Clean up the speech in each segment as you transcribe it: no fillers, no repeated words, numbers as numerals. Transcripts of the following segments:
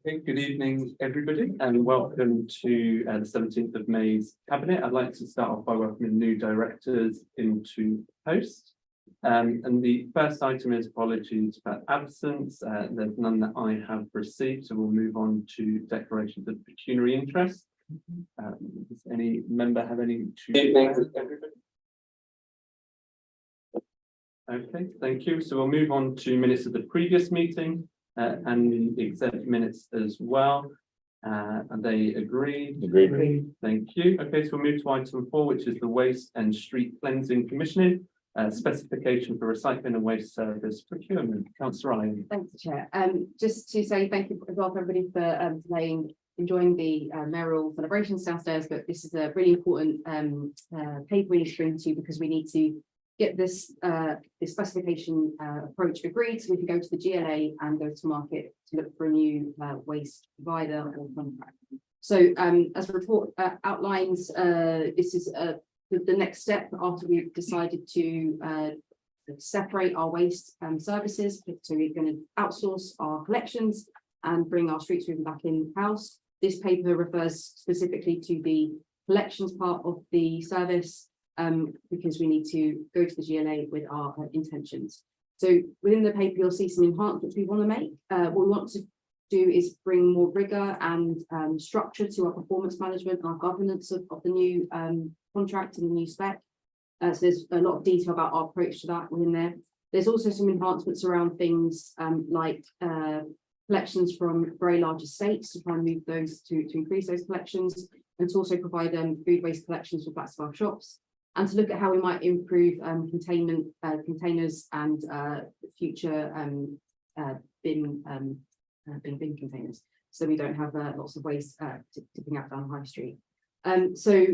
Okay, good evening, everybody, and welcome to the 17th of May's Cabinet. I'd like to start off by welcoming new directors into post. And the first item is apologies for absence. There's none that I have received, so we'll move on to declarations of pecuniary interest. Does any member have any to everybody? Okay, thank you. So we'll move on to minutes of the previous meeting. And the exec minutes as well. And they agree. Agreed. Thank you. Okay, so we'll move to item 4, which is the Waste and Street Cleansing Commissioning, specification for recycling and waste service procurement. Councillor Ryan. Thanks, Chair. Just to say thank you as well for everybody for enjoying the mayoral celebrations downstairs, but this is a really important paper we need to bring to you because we need to get this specification approach agreed so we can go to the GLA and go to market to look for a new waste provider or contract. So as the report outlines, this is the next step after we've decided to separate our waste services. So we're going to outsource our collections and bring our street sweeping back in-house. This paper refers specifically to the collections part of the service, because we need to go to the GLA with our intentions. So within the paper, you'll see some enhancements we want to make. What we want to do is bring more rigor and structure to our performance management and our governance of the new contract and the new spec. So there's a lot of detail about our approach to that within there. There's also some enhancements around things like collections from very large estates to try and move those to increase those collections, and to also provide food waste collections for Blackstar shops, and to look at how we might improve containment containers and future bin containers, so we don't have lots of waste tipping out down the high street. So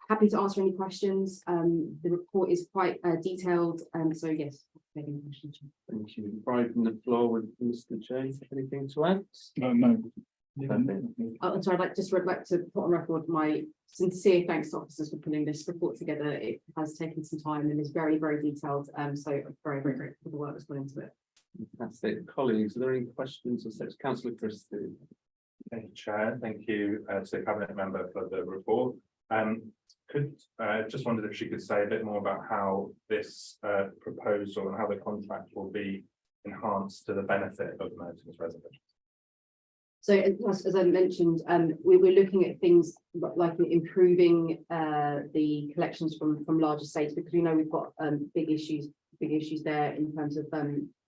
happy to answer any questions. The report is quite detailed, so yes, any questions. Thank you. Providing the floor with Mr. J. Anything to add? No. I'm sorry, I'd like to put on record my sincere thanks to officers for putting this report together. It has taken some time and is very, very detailed. So I'm very, very grateful for the work that's gone into it. Fantastic. Colleagues, are there any questions or such? Councillor Christie. Thank you, Chair. Thank you to the Cabinet Member for the report. Just wondered if she could say a bit more about how this proposal and how the contract will be enhanced to the benefit of Merton's residents. So as I mentioned, we're looking at things like improving the collections from larger states, because we know we've got big issues there in terms of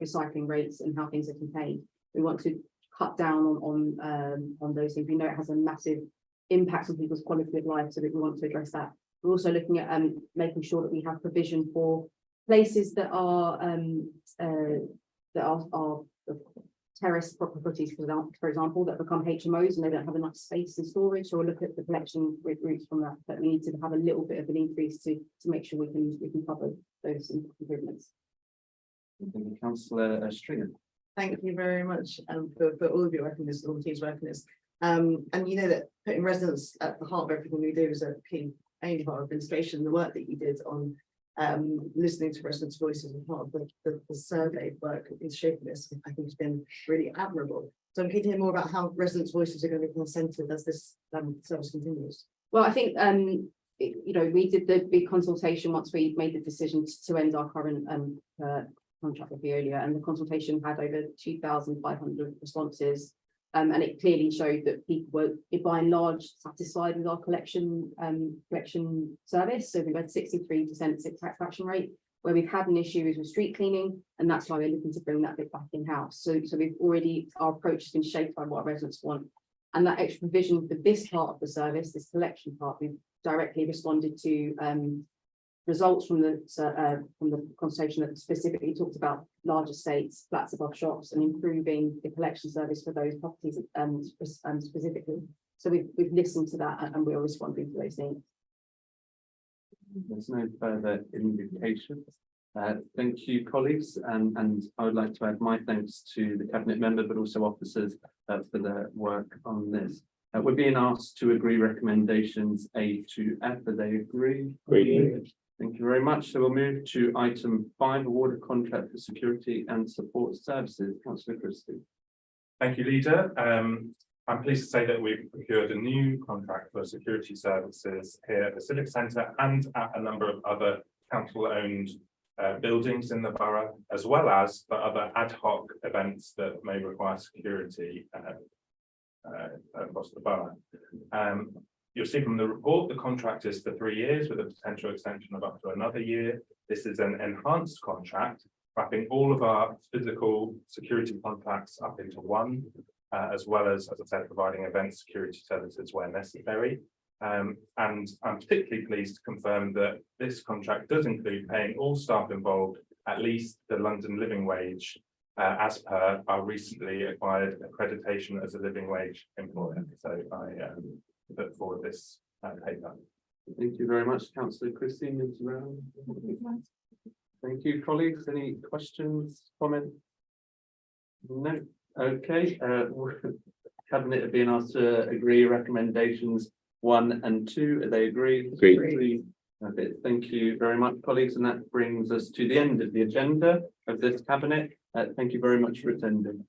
recycling rates and how things are contained. We want to cut down on those things. We know it has a massive impact on people's quality of life, so that we want to address that. We're also looking at making sure that we have provision for places that are terrace properties, for example, that become HMOs and they don't have enough space and storage, or look at the collection routes from that. But we need to have a little bit of an increase to make sure we can cover those improvements. Thank you, Councillor Stringer. Thank you very much for all of your work in this, all the team's work in this. And you know that putting residents at the heart of everything we do is a key aim of our administration. The work that you did on listening to residents' voices and part of the survey work in shaping this, I think has been really admirable. So I'm keen to hear more about how residents' voices are going to be consented as this service continues. Well, I think we did the big consultation once we made the decision to end our current contract with Veolia, and the consultation had over 2,500 responses. And it clearly showed that people were, by and large, satisfied with our collection service. So we've had 63% satisfaction rate. Where we've had an issue is with street cleaning, and that's why we're looking to bring that bit back in-house. So we've already, our approach has been shaped by what our residents want. And that extra provision for this part of the service, this collection part, we've directly responded to results from the consultation that specifically talked about large estates, flats above shops, and improving the collection service for those properties specifically. So we've listened to that, and we're responding to those needs. There's no further indication. Thank you, colleagues, and I would like to add my thanks to the Cabinet Member, but also officers for their work on this. We're being asked to agree recommendations A to F. Are they agree? Agreed. Thank you very much. So we'll move to item 5, award of contract for security and support services. Councillor Christie. Thank you, leader. I'm pleased to say that we've procured a new contract for security services here at the Civic Centre and at a number of other council-owned buildings in the borough, as well as for other ad hoc events that may require security across the borough. You'll see from the report, the contract is for 3 years with a potential extension of up to another year. This is an enhanced contract, wrapping all of our physical security contracts up into one, as well as I said, providing event security services where necessary. And I'm particularly pleased to confirm that this contract does include paying all staff involved at least the London living wage, as per our recently acquired accreditation as a living wage employer. So I put forward this paper. Thank you very much, Councillor Christine. Is around. Thank you, colleagues. Any questions, comments? No. Okay. Cabinet have been asked to agree recommendations 1 and 2. Are they agreed? Agreed. Okay, thank you very much, colleagues, and that brings us to the end of the agenda of this cabinet. Thank you very much for attending.